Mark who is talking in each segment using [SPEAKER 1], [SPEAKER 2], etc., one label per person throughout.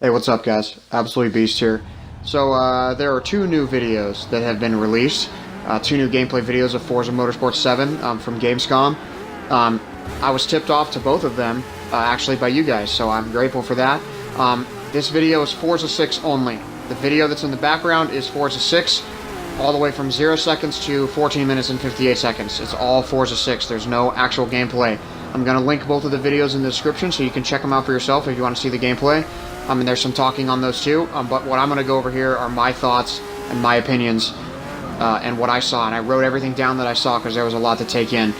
[SPEAKER 1] Hey, what's up, guys? Absolutely Beast here. So, there are two new videos that have been released. Two new gameplay videos of Forza Motorsport 7 from Gamescom. I was tipped off to both of them, actually, by you guys, so I'm grateful for that. This video is Forza 6 only. The video that's in the background is Forza 6, all the way from 0 seconds to 14 minutes and 58 seconds. It's all Forza 6. There's no actual gameplay. I'm going to link both of the videos in the description so you can check them out for yourself if you want to see the gameplay. And there's some talking on those too, but what I'm going to go over here are my thoughts and my opinions and what I saw. And I wrote everything down that I saw because there was a lot to take in.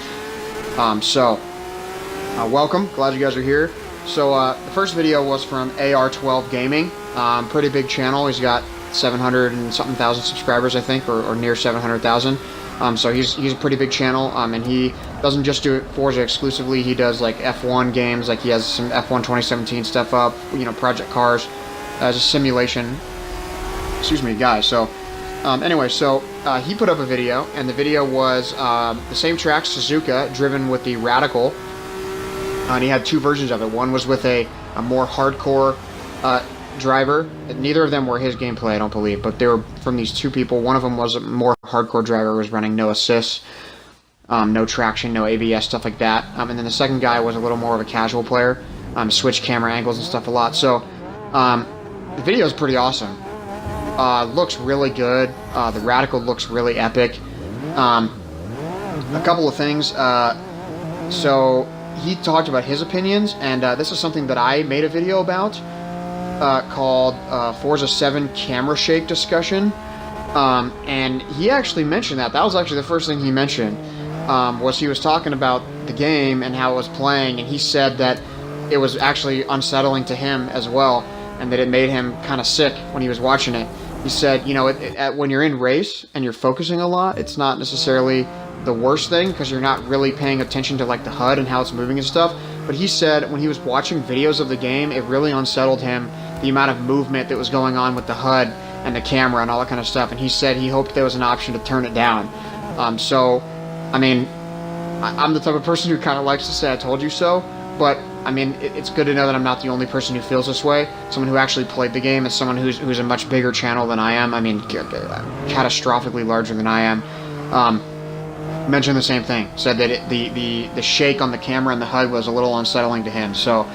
[SPEAKER 1] Welcome. Glad you guys are here. So the first video was from AR12 Gaming. Pretty big channel. He's got 700 and something thousand subscribers, I think, or near 700,000. So he's a pretty big channel, and he doesn't just do Forza exclusively. He does like F1 games, like he has some F1 2017 stuff up, Project Cars, as a simulation. Excuse me, guys. So anyway, he put up a video, and the video was the same track, Suzuka, driven with the Radical, and he had two versions of it. One was with a more hardcore driver. Neither of them were his gameplay, I don't believe, but they were from these two people. One of them was a more hardcore driver, was running no assists, no traction, no ABS, stuff like that. And then the second guy was a little more of a casual player, switched camera angles and stuff a lot. So the video is pretty awesome. Looks really good. The Radical looks really epic. A couple of things. So he talked about his opinions, and this is something that I made a video about. Called Forza 7 Camera Shake Discussion, and he actually mentioned that. That was actually the first thing he mentioned, was he was talking about the game and how it was playing, and he said that it was actually unsettling to him as well, and that it made him kind of sick when he was watching it. He said, when you're in race and you're focusing a lot, it's not necessarily the worst thing because you're not really paying attention to like the HUD and how it's moving and stuff. But he said when he was watching videos of the game, it really unsettled him, the amount of movement that was going on with the HUD and the camera and all that kind of stuff. And he said he hoped there was an option to turn it down. I'm the type of person who kind of likes to say I told you so, but I mean, it's good to know that I'm not the only person who feels this way. Someone who actually played the game, and someone who's a much bigger channel than I am. I mean, catastrophically larger than I am. Mentioned the same thing. Said that the shake on the camera and the HUD was a little unsettling to him. So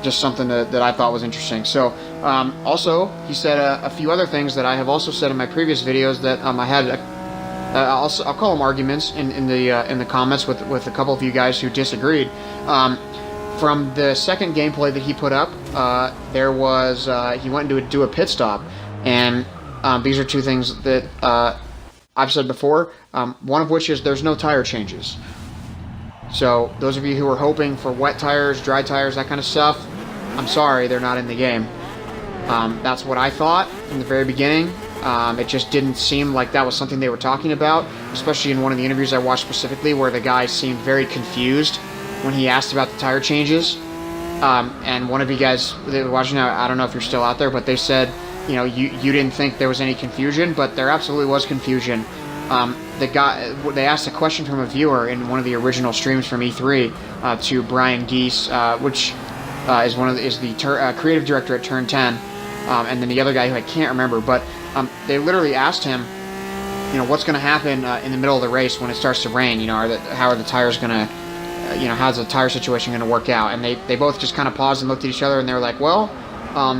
[SPEAKER 1] just something that I thought was interesting. So also he said a few other things that I have also said in my previous videos that I had. I'll call them arguments in the comments with a couple of you guys who disagreed. From the second gameplay that he put up, there was he went to do a pit stop, and these are two things that I've said before, one of which is there's no tire changes. So those of you who are hoping for wet tires, dry tires, that kind of stuff, I'm sorry, they're not in the game. That's what I thought from the very beginning. It just didn't seem like that was something they were talking about, especially in one of the interviews I watched specifically where the guy seemed very confused when he asked about the tire changes. And one of you guys that were watching, I don't know if you're still out there, but they said, you didn't think there was any confusion, but there absolutely was confusion. They asked a question from a viewer in one of the original streams from E3 to Brian Geise, which is the creative director at Turn 10, and then the other guy who I can't remember, but they literally asked him, what's going to happen in the middle of the race when it starts to rain? How are the tires going to, how's the tire situation going to work out? And they both just kind of paused and looked at each other, and they were like, well,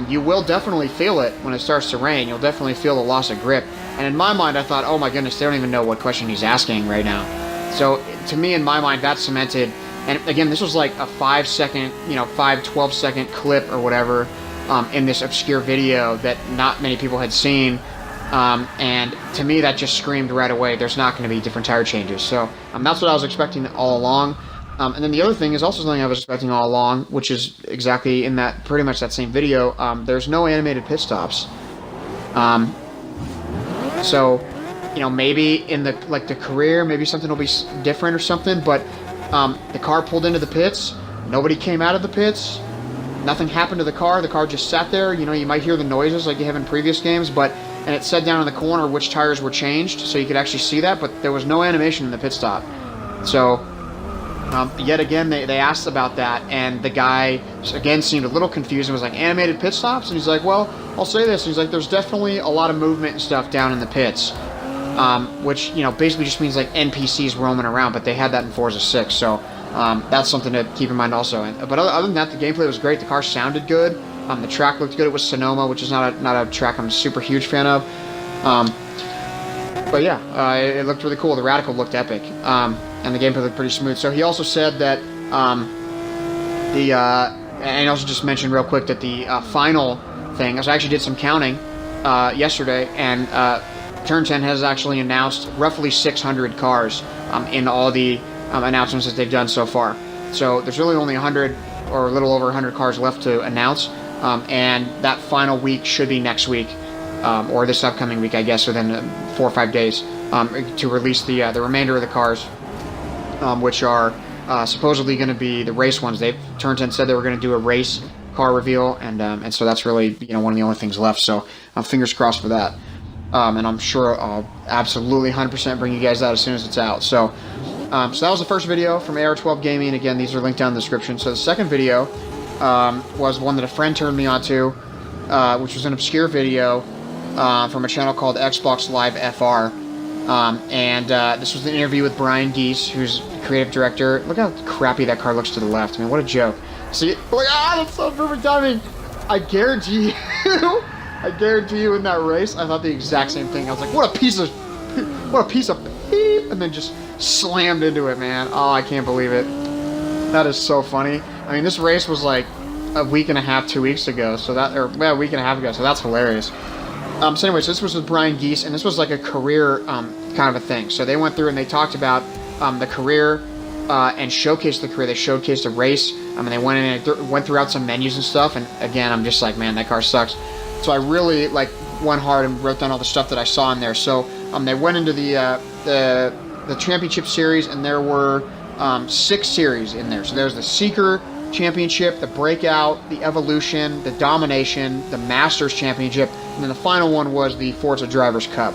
[SPEAKER 1] you will definitely feel it when it starts to rain. You'll definitely feel the loss of grip. And in my mind, I thought, oh my goodness, they don't even know what question he's asking right now. So to me, in my mind, that's cemented. And again, this was like a 5-second, 12-second clip or whatever in this obscure video that not many people had seen. And to me, that just screamed right away, there's not going to be different tire changes. So that's what I was expecting all along. And then the other thing is also something I was expecting all along, which is exactly in pretty much that same video. There's no animated pit stops. So, maybe in the career, maybe something will be different or something. But the car pulled into the pits. Nobody came out of the pits. Nothing happened to the car. The car just sat there. You might hear the noises like you have in previous games, and it said down in the corner which tires were changed, so you could actually see that. But there was no animation in the pit stop. So Yet again, they asked about that, and the guy, again, seemed a little confused and was like, animated pit stops? And he's like, well, I'll say this. He's like, there's definitely a lot of movement and stuff down in the pits, which, you know, basically just means like NPCs roaming around, but they had that in Forza 6, so that's something to keep in mind also. But other than that, the gameplay was great. The car sounded good. The track looked good. It was Sonoma, which is not a track I'm a super huge fan of. But yeah, it looked really cool. The Radical looked epic, and the gameplay looked pretty smooth. So he also said that and he also just mentioned real quick that the final thing, as I actually did some counting yesterday, and Turn 10 has actually announced roughly 600 cars in all the announcements that they've done so far. So there's really only 100 or a little over 100 cars left to announce, and that final week should be next week. Or this upcoming week, I guess, within 4 or 5 days, to release the remainder of the cars, which are supposedly going to be the race ones. Turn 10 said they were going to do a race car reveal, and so that's really, you know, one of the only things left. So fingers crossed for that, and I'm sure I'll absolutely 100% bring you guys that as soon as it's out. So that was the first video from AR12 Gaming. Again, these are linked down in the description. So the second video was one that a friend turned me on to, which was an obscure video from a channel called Xbox Live FR, and this was an interview with Brian Geise, who's the creative director. Look how crappy that car looks to the left. I mean, what a joke. See, like, that's so perfect timing. I guarantee you, in that race, I thought the exact same thing. I was like, what a piece of beep, and then just slammed into it, man. Oh, I can't believe it. That is so funny. I mean, this race was like a week and a half, 2 weeks ago, so that, or well, a week and a half ago, so that's hilarious. So anyways, this was with Brian Geise, and this was like a career kind of a thing. So they went through and they talked about the career and showcased the career. They showcased the race. And they went in and went throughout some menus and stuff. And again, I'm just like, man, that car sucks. So I really like went hard and wrote down all the stuff that I saw in there. So they went into the championship series, and there were 6 series in there. So there's the Seeker Championship, the Breakout, the Evolution, the Domination, the Masters Championship, and then the final one was the Forza Drivers Cup,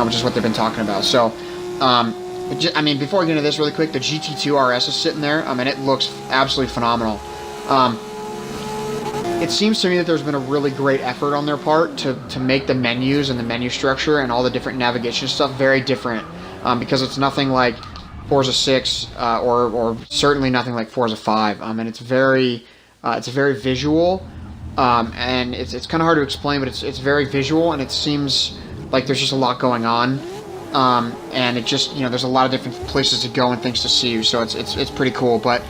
[SPEAKER 1] which is what they've been talking about. So, I mean, before I get into this really quick, the GT2 RS is sitting there, and it looks absolutely phenomenal. It seems to me that there's been a really great effort on their part to make the menus and the menu structure and all the different navigation stuff very different, because it's nothing like Forza 6 or certainly nothing like Forza 5, and it's very visual, and it's kind of hard to explain, but it's very visual, and it seems like there's just a lot going on, and it just, you know, there's a lot of different places to go and things to see, so it's pretty cool. But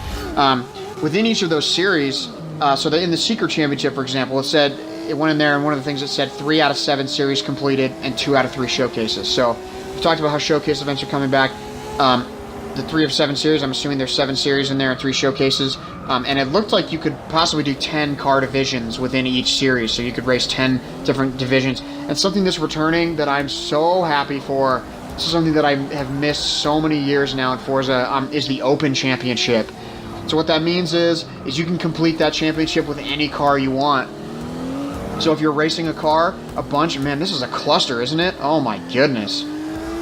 [SPEAKER 1] within each of those series, so in the Seeker Championship, for example, it went in there, and one of the things it said 3 out of 7 series completed and 2 out of 3 showcases. So we talked about how showcase events are coming back. The 3 of 7 series, I'm assuming there's 7 series in there and 3 showcases, and it looked like you could possibly do 10 car divisions within each series, so you could race 10 different divisions. And something that's returning that I'm so happy for, this is something that I have missed so many years now in Forza, is the Open Championship. So what that means is you can complete that championship with any car you want. So if you're racing a car, a bunch, man, this is a cluster, isn't it? Oh my goodness.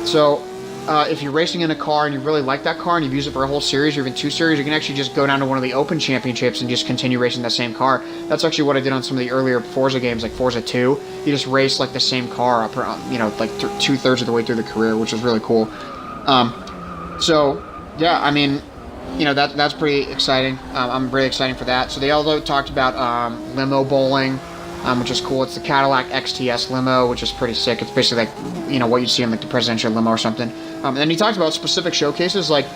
[SPEAKER 1] So if you're racing in a car and you really like that car and you've used it for a whole series or even 2 series, you can actually just go down to one of the Open Championships and just continue racing that same car. That's actually what I did on some of the earlier Forza games, like Forza 2. You just race like the same car up, you know, like 2/3 of the way through the career, which was really cool. So yeah, I mean, you know, that's pretty exciting. I'm really excited for that. So they also talked about limo bowling, which is cool. It's the Cadillac XTS limo, which is pretty sick. It's basically like, you know, what you'd see in like the presidential limo or something. And then he talked about specific showcases, like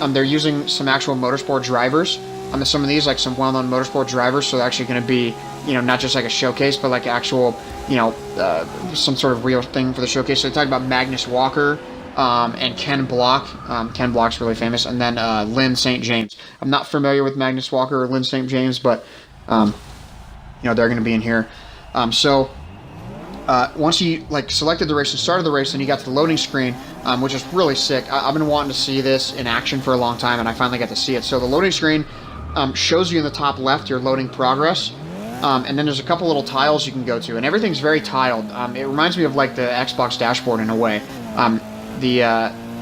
[SPEAKER 1] they're using some actual motorsport drivers. Some of these, like some well-known motorsport drivers, so they're actually going to be, you know, not just like a showcase, but like actual, you know, some sort of real thing for the showcase. So they talked about Magnus Walker and Ken Block. Ken Block's really famous. And then Lynn St. James. I'm not familiar with Magnus Walker or Lynn St. James, but, you know, they're going to be in here. Once you like selected the race and started the race, and you got to the loading screen, which is really sick. I've been wanting to see this in action for a long time, and I finally got to see it. So the loading screen shows you in the top left your loading progress, and then there's a couple little tiles you can go to, and everything's very tiled. It reminds me of like the Xbox dashboard in a way.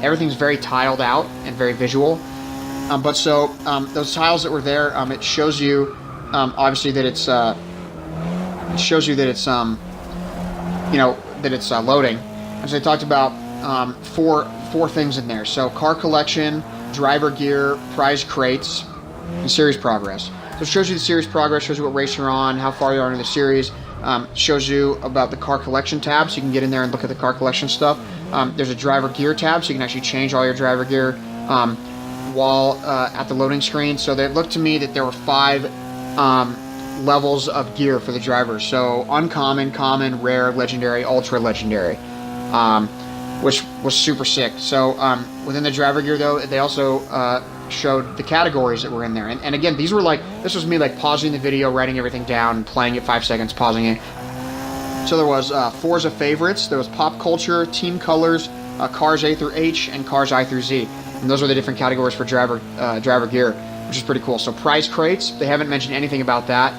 [SPEAKER 1] Everything's very tiled out and very visual. Those tiles that were there, it shows you obviously that it's loading. And so they talked about four things in there. So car collection, driver gear, prize crates, and series progress. So it shows you the series progress, shows you what race you're on, how far you are into the series. Shows you about the car collection tab, so you can get in there and look at the car collection stuff. There's a driver gear tab, so you can actually change all your driver gear while at the loading screen. So it looked to me that there were 5 levels of gear for the drivers. So uncommon, common, rare, legendary, ultra legendary, which was super sick. So within the driver gear, though, they also showed the categories that were in there. And again, this was me like pausing the video, writing everything down, playing it 5 seconds, pausing it. So there was Forza favorites, there was pop culture, team colors, cars A through H, and cars I through Z. And those are the different categories for driver gear, which is pretty cool. So prize crates, they haven't mentioned anything about that,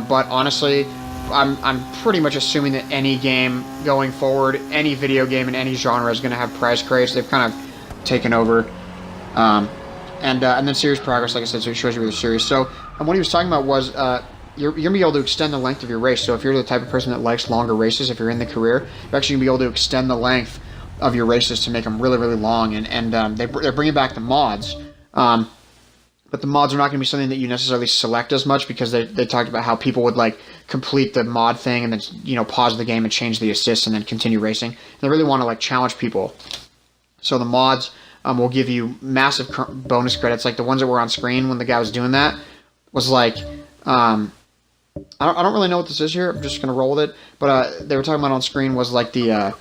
[SPEAKER 1] but honestly, I'm pretty much assuming that any game going forward, any video game in any genre is going to have prize crates. They've kind of taken over. And then series progress, like I said, so it shows you the series. So what he was talking about was you're going to be able to extend the length of your race. So if you're the type of person that likes longer races, if you're in the career, you're actually going to be able to extend the length of your races to make them really, really long. And they're bringing back the mods. But the mods are not going to be something that you necessarily select as much, because they talked about how people would like complete the mod thing and then pause the game and change the assists and then continue racing. And they really want to like challenge people. So the mods will give you massive bonus credits, like the ones that were on screen when the guy was doing that was like I don't really know what this is here. I'm just gonna roll with it. But they were talking about on screen was like the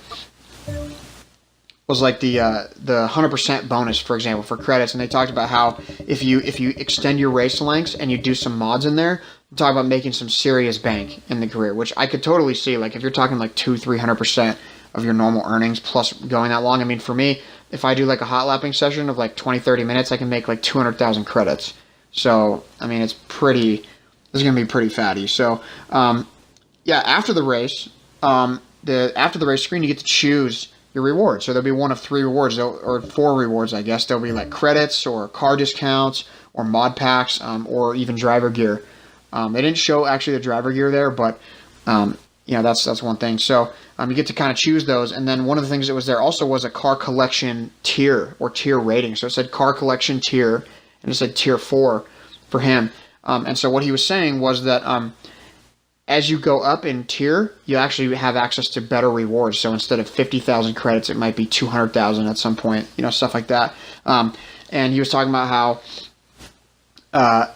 [SPEAKER 1] 100% bonus, for example, for credits. And they talked about how if you extend your race lengths and you do some mods in there, talk about making some serious bank in the career, which I could totally see. Like if you're talking like 200-300% of your normal earnings plus going that long. I mean, for me, if I do like a hot lapping session of like 20-30 minutes, I can make like 200,000 credits. So I mean, this is gonna be pretty fatty. So yeah, after the race, after the race screen, you get to choose your reward. So there'll be one of 3 rewards, or 4 rewards, I guess. There'll be like credits or car discounts or mod packs, or even driver gear. They didn't show actually the driver gear there, but that's one thing. So you get to kind of choose those. And then one of the things that was there also was a car collection tier or tier rating. So it said car collection tier, and it said tier 4 for him. And so what he was saying was that as you go up in tier, you actually have access to better rewards. So instead of 50,000 credits, it might be 200,000 at some point, stuff like that. And he was talking about how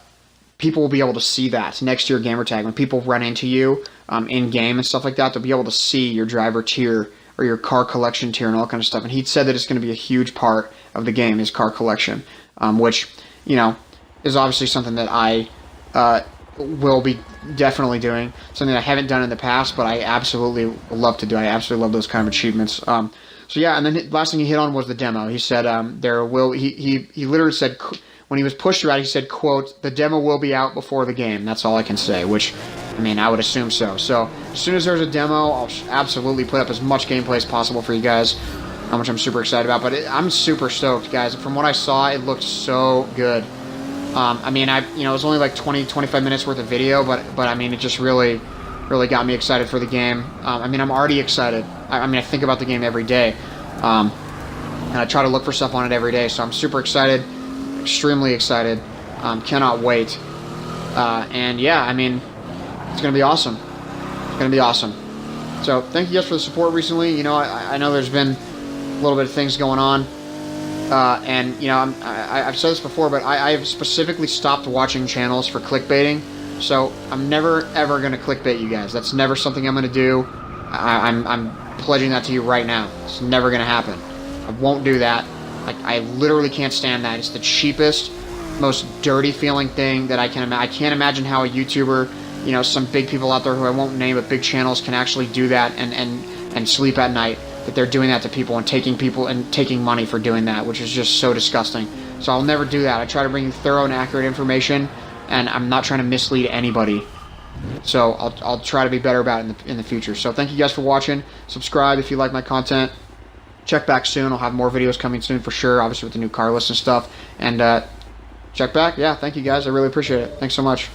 [SPEAKER 1] people will be able to see that next to your gamer tag. When people run into you in-game and stuff like that, they'll be able to see your driver tier or your car collection tier and all kind of stuff. And he said that it's going to be a huge part of the game, is car collection, which, is obviously something that I will be definitely doing, something I haven't done in the past, but I absolutely love to do. I absolutely love those kind of achievements. So yeah, and then the last thing he hit on was the demo. He said he literally said, when he was pushed throughout, he said, quote, "The demo will be out before the game." That's all I can say, which, I mean, I would assume so. So as soon as there's a demo, I'll absolutely put up as much gameplay as possible for you guys, which I'm super excited about. But I'm super stoked, guys. From what I saw, it looked so good. I mean, it was only like 20-25 minutes worth of video, but I mean, it just really got me excited for the game. I mean, I'm already excited. I think about the game every day, and I try to look for stuff on it every day. So I'm super excited, extremely excited. Cannot wait. And yeah, I mean, it's gonna be awesome. It's gonna be awesome. So thank you guys for the support recently. I know there's been a little bit of things going on. And I've said this before, but I've specifically stopped watching channels for clickbaiting. So I'm never ever gonna clickbait you guys. That's never something I'm gonna do. I'm pledging that to you right now. It's never gonna happen. I won't do that. I literally can't stand that. It's the cheapest, most dirty feeling thing that I can imagine. I can't imagine how a YouTuber, some big people out there who I won't name, but big channels, can actually do that and sleep at night. That they're doing that to people and taking money for doing that, which is just so disgusting. So I'll never do that. I try to bring you thorough and accurate information, and I'm not trying to mislead anybody. So I'll try to be better about it in the future. So thank you guys for watching. Subscribe if you like my content. Check back soon. I'll have more videos coming soon for sure, obviously with the new car list and stuff. And Check back. Yeah, thank you guys. I really appreciate it. Thanks so much.